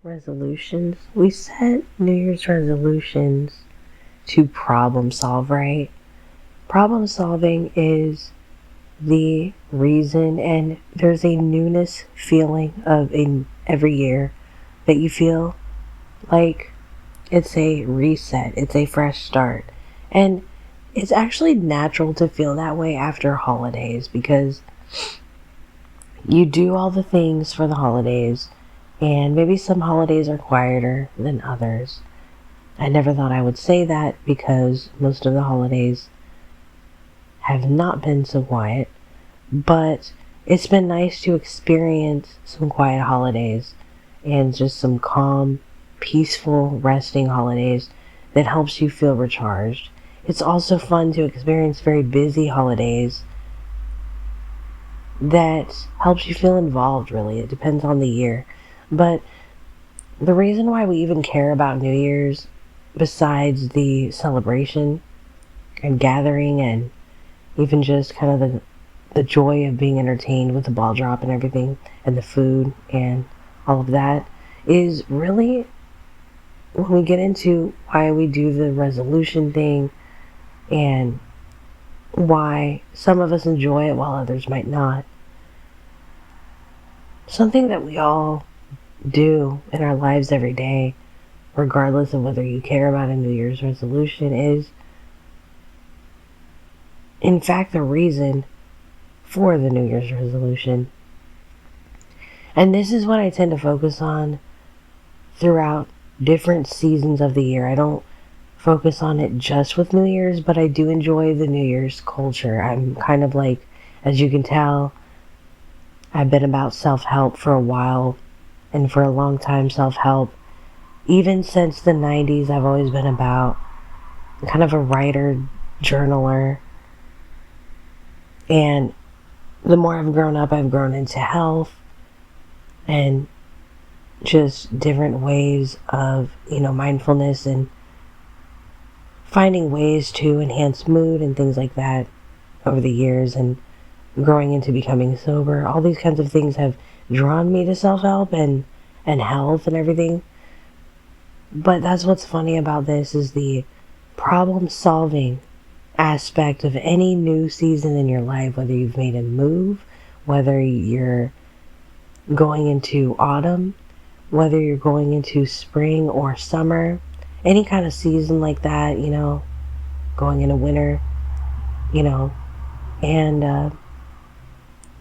Resolutions. We set New Year's resolutions to problem solve, right? Problem solving is the reason, and there's a newness feeling of in every year that you feel like it's a reset, it's a fresh start. And it's actually natural to feel that way after holidays because you do all the things for the holidays, and maybe some holidays are quieter than others. I never thought I would say that because most of the holidays have not been so quiet, but it's been nice to experience some quiet holidays and just some calm, peaceful, resting holidays that helps you feel recharged. It's also fun to experience very busy holidays that helps you feel involved, really. It depends on the year. But the reason why we even care about New Year's, besides the celebration and gathering and even just kind of the joy of being entertained with the ball drop and everything and the food and all of that, is really when we get into why we do the resolution thing and why some of us enjoy it while others might not. Something that we all do in our lives every day, regardless of whether you care about a New Year's resolution, is in fact the reason for the New Year's resolution. And this is what I tend to focus on throughout different seasons of the year. I don't focus on it just with New Year's, but I do enjoy the New Year's culture. I'm kind of like, as you can tell, I've been about self-help for a while, and for a long time self-help. Even since the 90s, I've always been about kind of a writer, journaler, and the more I've grown up, I've grown into health and just different ways of, mindfulness and finding ways to enhance mood and things like that over the years, and growing into becoming sober. All these kinds of things have drawn me to self-help and health and everything. But that's what's funny about this, is the problem solving aspect of any new season in your life, whether you've made a move, whether you're going into autumn, whether you're going into spring or summer, any kind of season like that, going into winter, and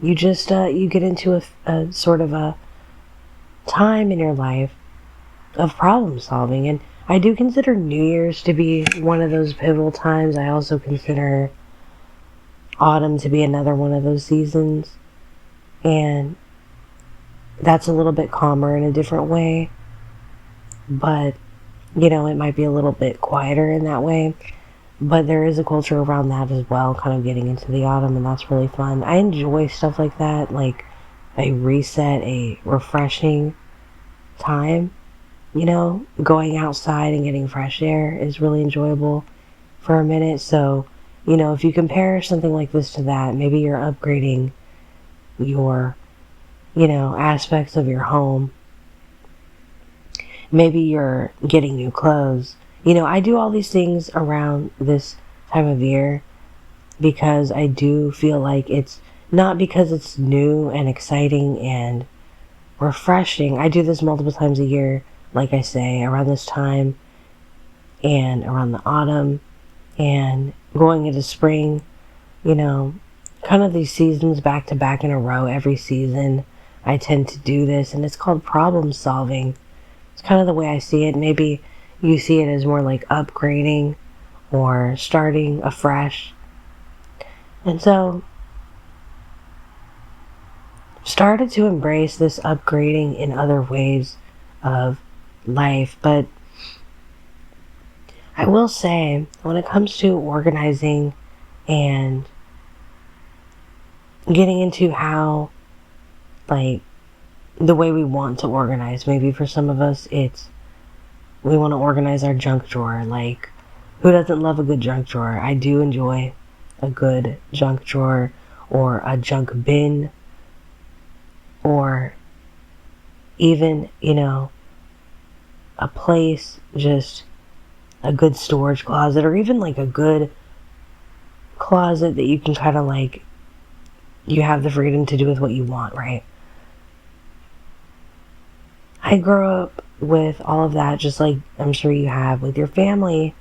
you just you get into a sort of a time in your life of problem solving. And I do consider New Year's to be one of those pivotal times. I also consider autumn to be another one of those seasons, and that's a little bit calmer in a different way, but it might be a little bit quieter in that way. But there is a culture around that as well, kind of getting into the autumn, and that's really fun. I enjoy stuff like that, like a reset, a refreshing time. Going outside and getting fresh air is really enjoyable for a minute. So, if you compare something like this to that, maybe you're upgrading your, aspects of your home. Maybe you're getting new clothes. I do all these things around this time of year because I do feel like it's not because it's new and exciting and refreshing. I do this multiple times a year, like I say, around this time and around the autumn and going into spring, kind of these seasons back to back in a row. Every season I tend to do this, and it's called problem solving. It's kind of the way I see it. Maybe you see it as more like upgrading or starting afresh. And so started to embrace this upgrading in other ways of life. But I will say, when it comes to organizing and getting into how, like, the way we want to organize, maybe for some of us it's we want to organize our junk drawer. Like, who doesn't love a good junk drawer? I do enjoy a good junk drawer or a junk bin, or even, a place, just a good storage closet, or even like a good closet that you can kind of like, you have the freedom to do with what you want, right? I grew up with all of that, just like I'm sure you have with your family,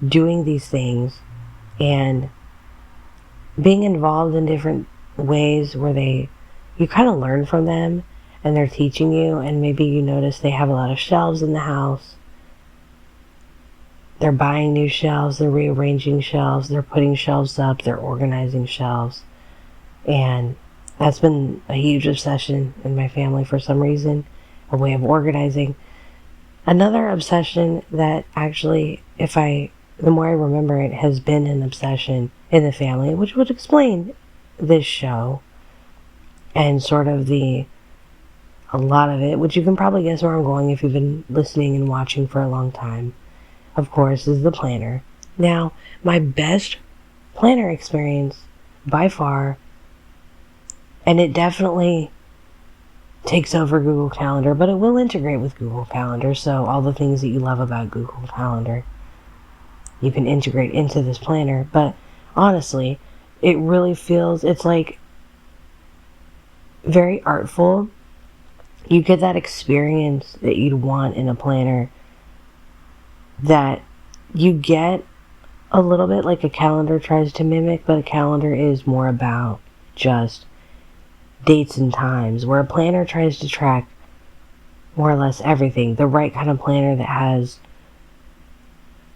doing these things and being involved in different ways where you kind of learn from them and they're teaching you, and maybe you notice they have a lot of shelves in the house. They're buying new shelves, they're rearranging shelves, they're putting shelves up, they're organizing shelves. And that's been a huge obsession in my family for some reason, a way of organizing. Another obsession that actually, the more I remember it, has been an obsession in the family, which would explain this show and sort of a lot of it, which you can probably guess where I'm going if you've been listening and watching for a long time, of course, is the planner. Now, my best planner experience by far, and it definitely takes over Google Calendar, but it will integrate with Google Calendar, so all the things that you love about Google Calendar, you can integrate into this planner. But honestly, it really feels, it's like very artful. You get that experience that you'd want in a planner that you get a little bit like a calendar tries to mimic, but a calendar is more about just dates and times, where a planner tries to track more or less everything. The right kind of planner that has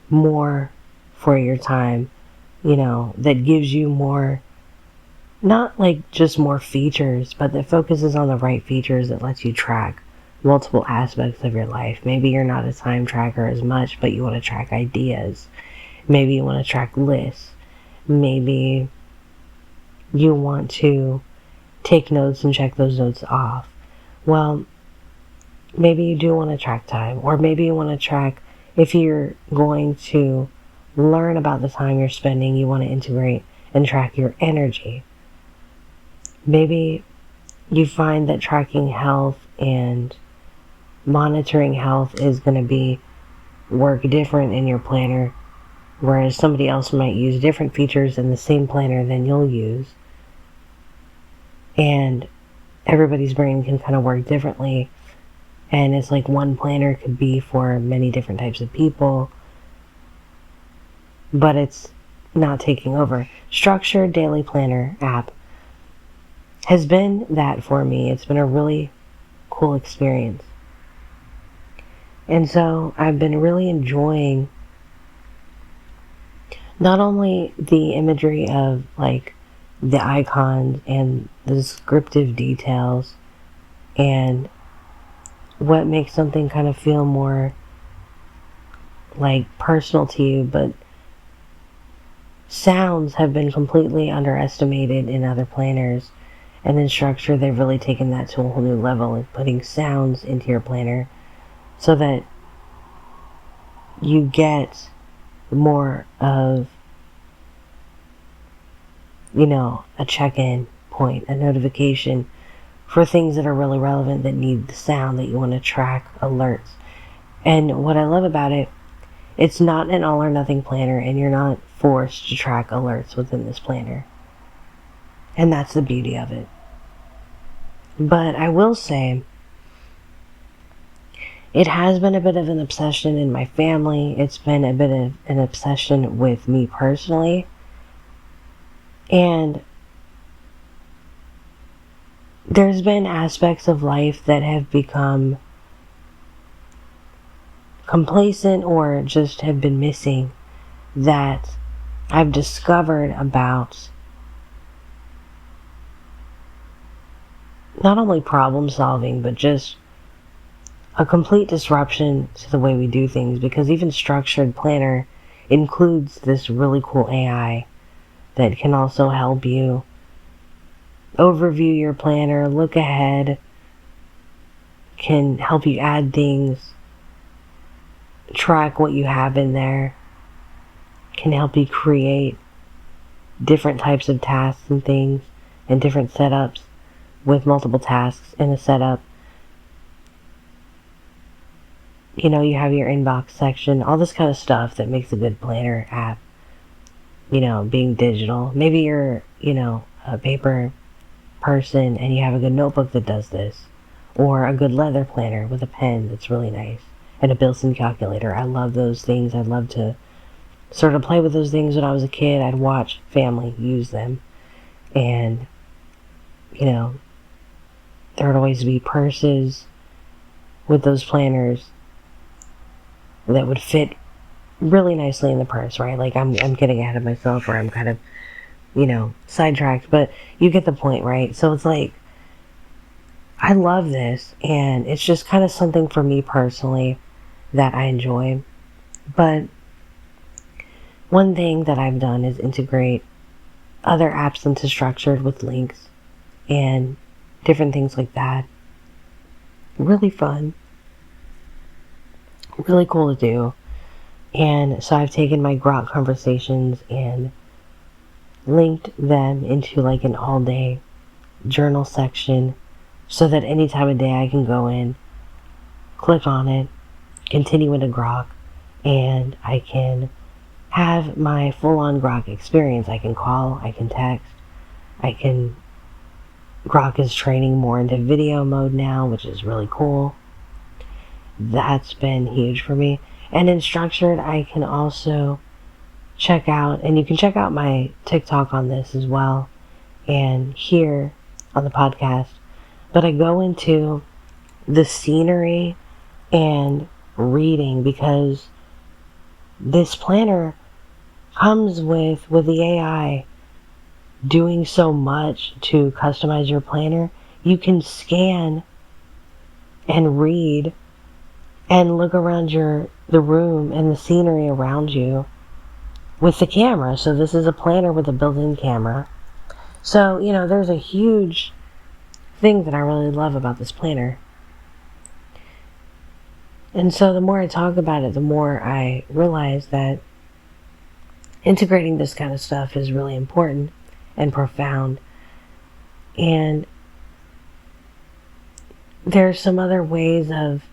more for your time, that gives you more, not like just more features, but that focuses on the right features that lets you track multiple aspects of your life. Maybe you're not a time tracker as much, but you want to track ideas. Maybe you want to track lists. Maybe you want to take notes and check those notes off. Well, maybe you do want to track time, or maybe you want to track, if you're going to learn about the time you're spending, you want to integrate and track your energy. Maybe you find that tracking health and monitoring health is going to be work different in your planner, whereas somebody else might use different features in the same planner than you'll use. And everybody's brain can kind of work differently, and it's like one planner could be for many different types of people, but it's not taking over. Structured Daily Planner app has been that for me. It's been a really cool experience. And so I've been really enjoying not only the imagery of like the icons and the descriptive details and what makes something kind of feel more like personal to you, but sounds have been completely underestimated in other planners. And in Structure, they've really taken that to a whole new level and putting sounds into your planner so that you get more of, a check-in point, a notification for things that are really relevant that need the sound that you want to track, alerts. And what I love about it, it's not an all or nothing planner, and you're not forced to track alerts within this planner. And that's the beauty of it. But I will say, it has been a bit of an obsession in my family. It's been a bit of an obsession with me personally. And there's been aspects of life that have become complacent or just have been missing that I've discovered about not only problem solving, but just a complete disruption to the way we do things, because even Structured Planner includes this really cool AI that can also help you overview your planner, look ahead, can help you add things, track what you have in there, can help you create different types of tasks and things and different setups with multiple tasks in a setup. you have your inbox section, all this kind of stuff that makes a good planner app, being digital. Maybe you're, a paper person and you have a good notebook that does this, or a good leather planner with a pen that's really nice, and a built-in calculator. I love those things. I'd love to sort of play with those things when I was a kid. I'd watch family use them, and there would always be purses with those planners that would fit really nicely in the purse, right? Like I'm getting ahead of myself, or I'm kind of sidetracked, but you get the point, right? So it's like, I love this, and it's just kind of something for me personally that I enjoy. But one thing that I've done is integrate other apps into Structured with links and different things like that. Really fun. Really cool to do. And so I've taken my Grok conversations and linked them into like an all-day journal section, so that any time of day I can go in, click on it, continue into Grok, and I can have my full-on Grok experience. I can call, I can text, Grok is training more into video mode now, which is really cool. That's been huge for me. And in Structured, I can also check out, and you can check out my TikTok on this as well, and here on the podcast, but I go into the scenery and reading, because this planner comes with the AI doing so much to customize your planner. You can scan and read and look around the room and the scenery around you with the camera. So this is a planner with a built-in camera. So, there's a huge thing that I really love about this planner. And so the more I talk about it, the more I realize that integrating this kind of stuff is really important and profound. And there's some other ways of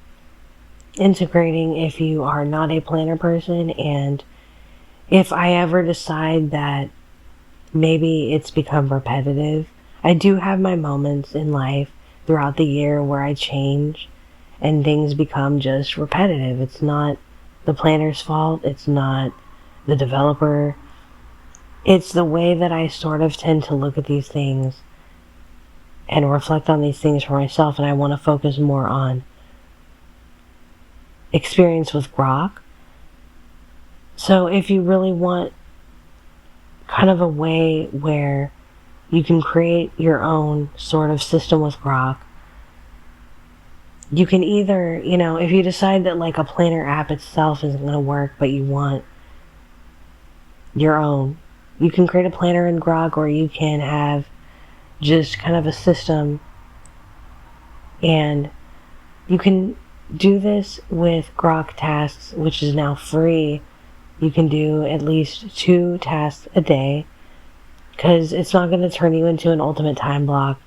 integrating if you are not a planner person, and if I ever decide that maybe it's become repetitive. I do have my moments in life throughout the year where I change and things become just repetitive. It's not the planner's fault. It's not the developer. It's the way that I sort of tend to look at these things and reflect on these things for myself, and I want to focus more on experience with Grok. So if you really want kind of a way where you can create your own sort of system with Grok, you can either, if you decide that like a planner app itself isn't going to work, but you want your own, you can create a planner in Grok, or you can have just kind of a system, and you can do this with Grok Tasks, which is now free. You can do at least 2 tasks a day, because it's not going to turn you into an ultimate time block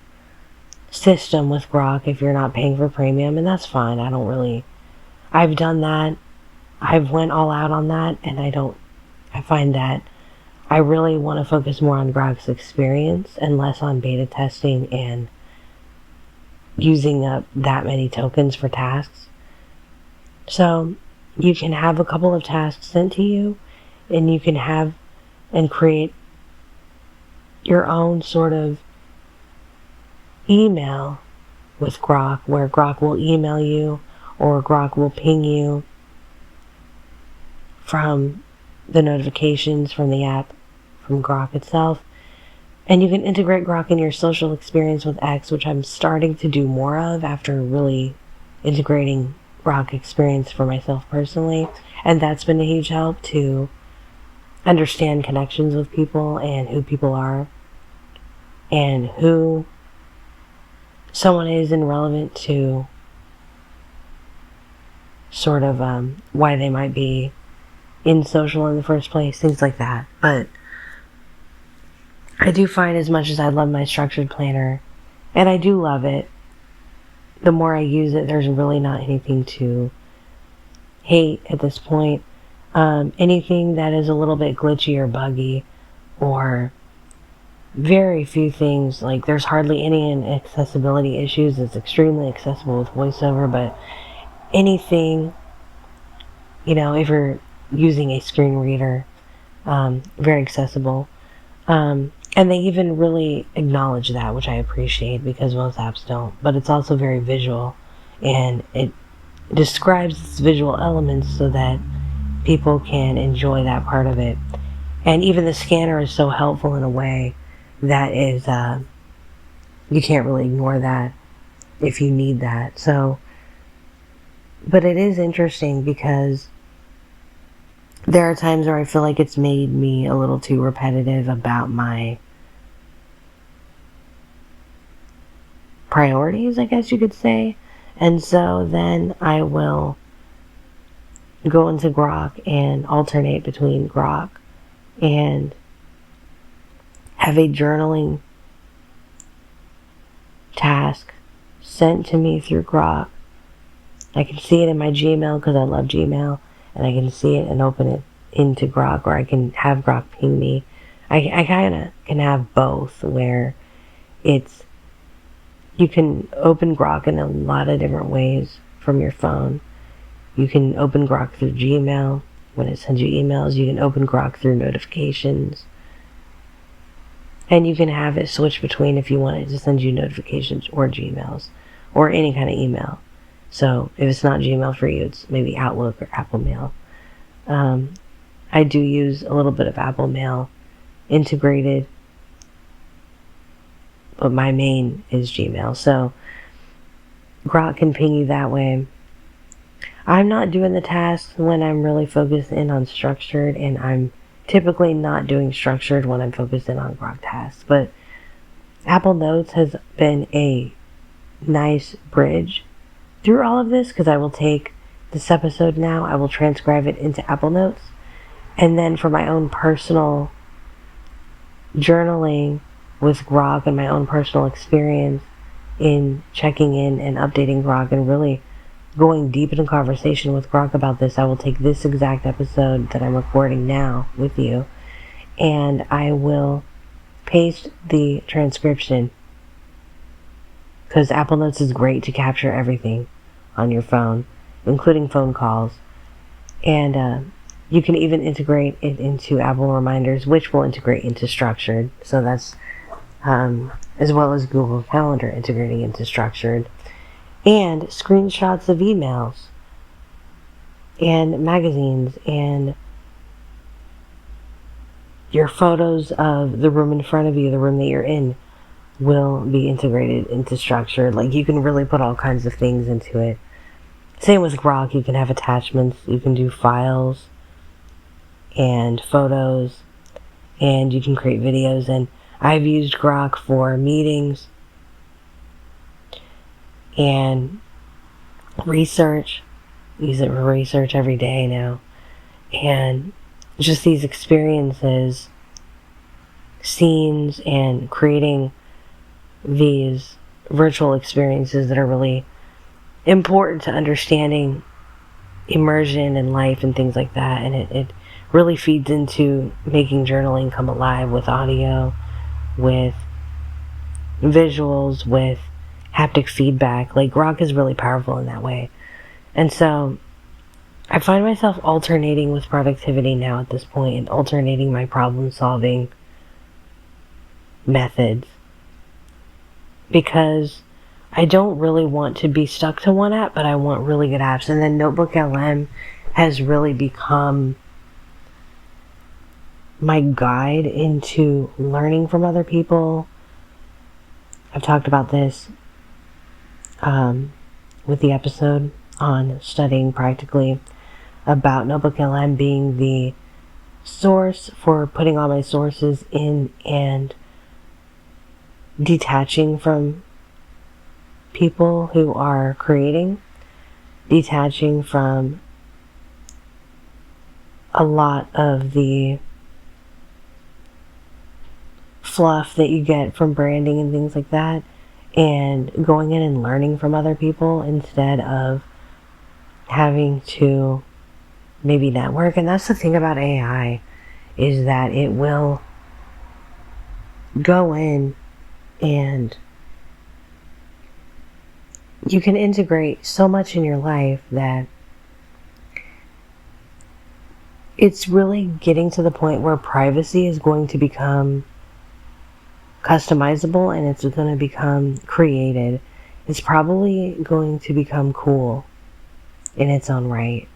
system with Grok if you're not paying for premium, and that's fine. I've done that. I've went all out on that, and I find that I really want to focus more on Grok's experience and less on beta testing and using up that many tokens for tasks. So you can have a couple of tasks sent to you, and you can have and create your own sort of email with Grok, where Grok will email you, or Grok will ping you from the notifications from the app, from Grok itself. And you can integrate Grok in your social experience with X, which I'm starting to do more of after really integrating Grok experience for myself personally. And that's been a huge help to understand connections with people and who people are and who someone is, and relevant to sort of why they might be in social in the first place, things like that. But I do find, as much as I love my Structured planner, and I do love it, the more I use it, there's really not anything to hate at this point. Anything that is a little bit glitchy or buggy, or very few things, like there's hardly any accessibility issues. It's extremely accessible with VoiceOver, but anything, if you're using a screen reader, very accessible. And they even really acknowledge that, which I appreciate because most apps don't. But it's also very visual, and it describes its visual elements so that people can enjoy that part of it. And even the scanner is so helpful in a way that is, you can't really ignore that if you need that. So, but it is interesting because there are times where I feel like it's made me a little too repetitive about my priorities, I guess you could say. And so then I will go into Grok and alternate between Grok and have a journaling task sent to me through Grok. I can see it in my Gmail because I love Gmail, and I can see it and open it into Grok, or I can have Grok ping me. I kind of can have both, where you can open Grok in a lot of different ways from your phone. You can open Grok through Gmail when it sends you emails. You can open Grok through notifications. And you can have it switch between if you want it to send you notifications or Gmails or any kind of email. So if it's not Gmail for you, it's maybe Outlook or Apple Mail. I do use a little bit of Apple Mail integrated, but my main is Gmail. So Grok can ping you that way. I'm not doing the tasks when I'm really focused in on structured, and I'm typically not doing structured when I'm focused in on Grok tasks. But Apple Notes has been a nice bridge through all of this, because I will take this episode now, I will transcribe it into Apple Notes, and then for my own personal journaling with Grok and my own personal experience in checking in and updating Grok and really going deep into conversation with Grok about this, I will take this exact episode that I'm recording now with you, and I will paste the transcription, because Apple Notes is great to capture everything on your phone, including phone calls. And you can even integrate it into Apple Reminders, which will integrate into Structured. So that's as well as Google Calendar integrating into Structured. And screenshots of emails and magazines and your photos of the room in front of you, the room that you're in, will be integrated into Structured. Like, you can really put all kinds of things into it. Same with Grok. You can have attachments, you can do files and photos, and you can create videos. And I've used Grok for meetings and research. Use it for research every day now. And just these experiences, scenes, and creating these virtual experiences that are really important to understanding immersion and life and things like that. And it really feeds into making journaling come alive with audio, with visuals, with haptic feedback. Like, Grok is really powerful in that way. And so I find myself alternating with productivity now at this point, and alternating my problem solving methods, because I don't really want to be stuck to one app, but I want really good apps. And then Notebook LM has really become my guide into learning from other people. I've talked about this with the episode on studying practically, about Notebook LM being the source for putting all my sources in and detaching from people who are creating, detaching from a lot of the fluff that you get from branding and things like that, and going in and learning from other people instead of having to maybe network. And that's the thing about AI, is that it will go in and you can integrate so much in your life that it's really getting to the point where privacy is going to become customizable and it's going to become created. It's probably going to become cool in its own right.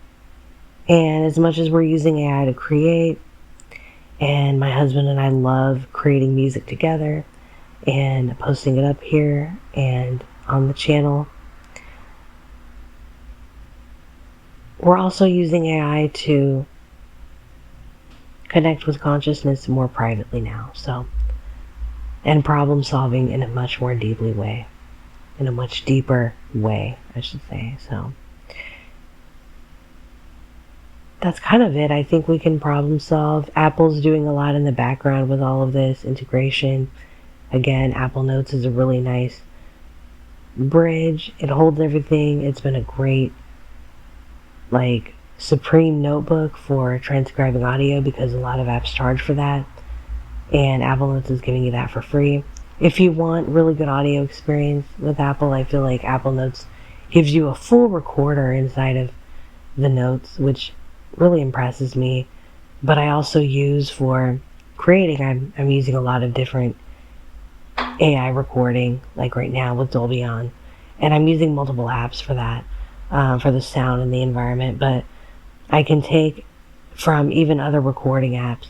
And as much as we're using AI to create, and my husband and I love creating music together and posting it up here and on the channel, we're also using AI to connect with consciousness more privately now. So, and problem solving in a much more deeply way, in a much deeper way, I should say. So that's kind of it. I think we can problem solve. Apple's doing a lot in the background with all of this integration. Again, Apple Notes is a really nice bridge. It holds everything. It's been a great, like, supreme notebook for transcribing audio because a lot of apps charge for that. And Apple Notes is giving you that for free. If you want really good audio experience with Apple, I feel like Apple Notes gives you a full recorder inside of the notes, which really impresses me. But I also use for creating, I'm using a lot of different AI recording, like right now with Dolby On. And I'm using multiple apps for that, for the sound and the environment. But I can take from even other recording apps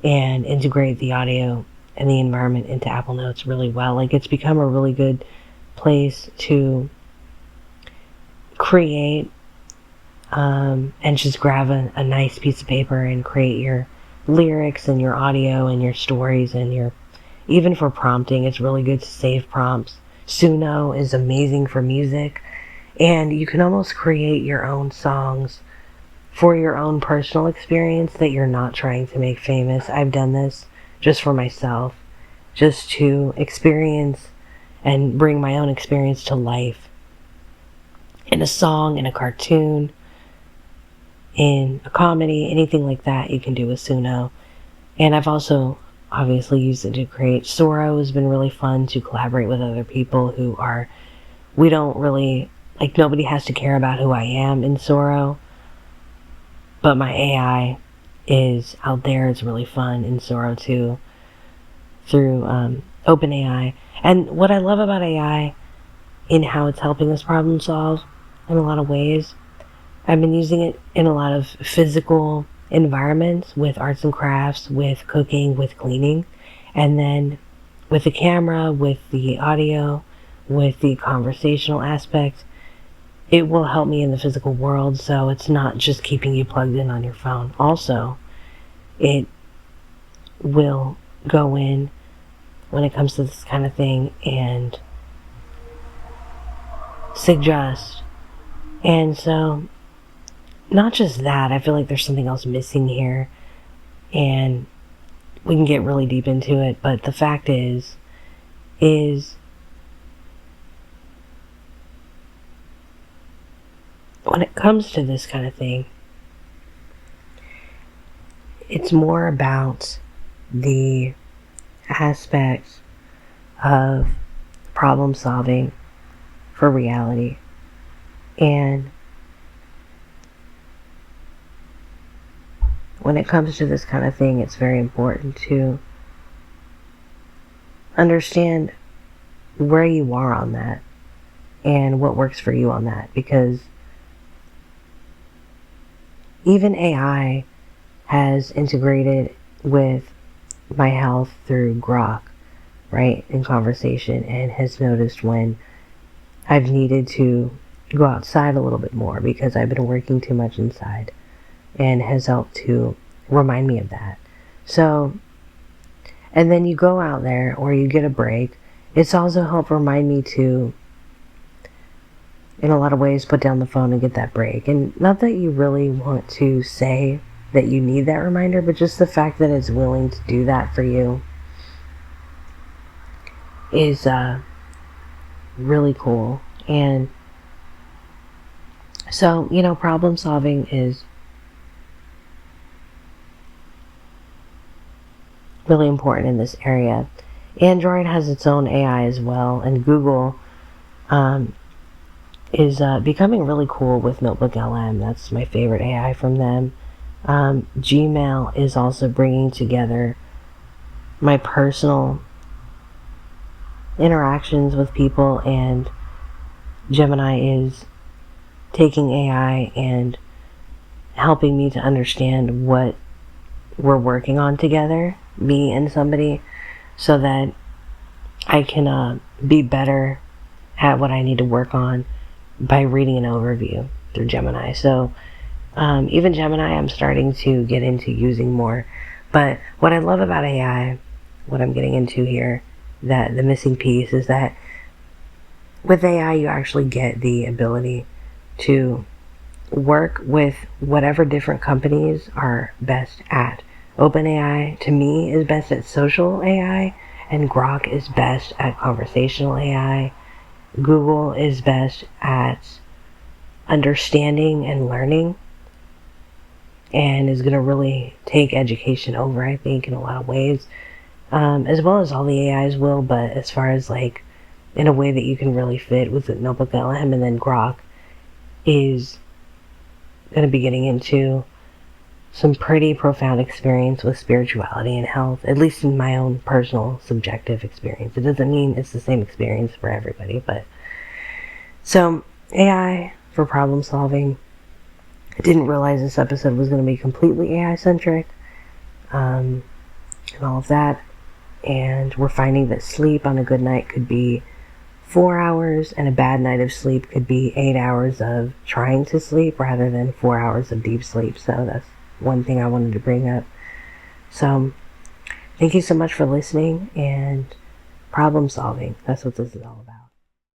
and integrate the audio and the environment into Apple Notes really well. Like, it's become a really good place to create and just grab a nice piece of paper and create your lyrics and your audio and your stories and your, even for prompting, it's really good to save prompts. Suno is amazing for music, and you can almost create your own songs for your own personal experience that you're not trying to make famous. I've done this just for myself, just to experience and bring my own experience to life in a song, in a cartoon, in a comedy, anything like that you can do with Suno. And I've also obviously used it to create. Sora has been really fun to collaborate with other people who are, we don't really, like, nobody has to care about who I am in Sora, but my AI is out there. It's really fun in Sora too, through OpenAI. And what I love about AI in how it's helping us problem solve in a lot of ways, I've been using it in a lot of physical environments with arts and crafts, with cooking, with cleaning, and then with the camera, with the audio, with the conversational aspect. It will help me in the physical world, so it's not just keeping you plugged in on your phone. Also, it will go in when it comes to this kind of thing and suggest. And so, not just that, I feel like there's something else missing here, and we can get really deep into it, but the fact is when it comes to this kind of thing, it's more about the aspects of problem solving for reality. And when it comes to this kind of thing, it's very important to understand where you are on that and what works for you on that, because even AI has integrated with my health through Grok, right, in conversation, and has noticed when I've needed to go outside a little bit more because I've been working too much inside, and has helped to remind me of that. So, and then you go out there or you get a break. It's also helped remind me to, in a lot of ways, put down the phone and get that break. And not that you really want to say that you need that reminder, but just the fact that it's willing to do that for you is really cool. And so, problem solving is really important in this area. Android has its own AI as well, and Google is becoming really cool with Notebook LM. That's my favorite AI from them. Gmail is also bringing together my personal interactions with people, and Gemini is taking AI and helping me to understand what we're working on together, me and somebody, so that I can be better at what I need to work on by reading an overview through Gemini. So even Gemini I'm starting to get into using more. But what I love about AI, what I'm getting into here, that the missing piece is that with AI you actually get the ability to work with whatever different companies are best at. OpenAI to me is best at social AI, and Grok is best at conversational AI. Google is best at understanding and learning, and is going to really take education over, I think, in a lot of ways, as well as all the AIs will. But as far as like in a way that you can really fit with the Notebook LM, and then Grok is going to be getting into some pretty profound experience with spirituality and health, at least in my own personal subjective experience. It doesn't mean it's the same experience for everybody, but so AI for problem solving. I didn't realize this episode was going to be completely AI centric, and all of that. And we're finding that sleep on a good night could be 4 hours, and a bad night of sleep could be 8 hours of trying to sleep rather than 4 hours of deep sleep. So that's one thing I wanted to bring up. So thank you so much for listening and problem solving. That's what this is all about.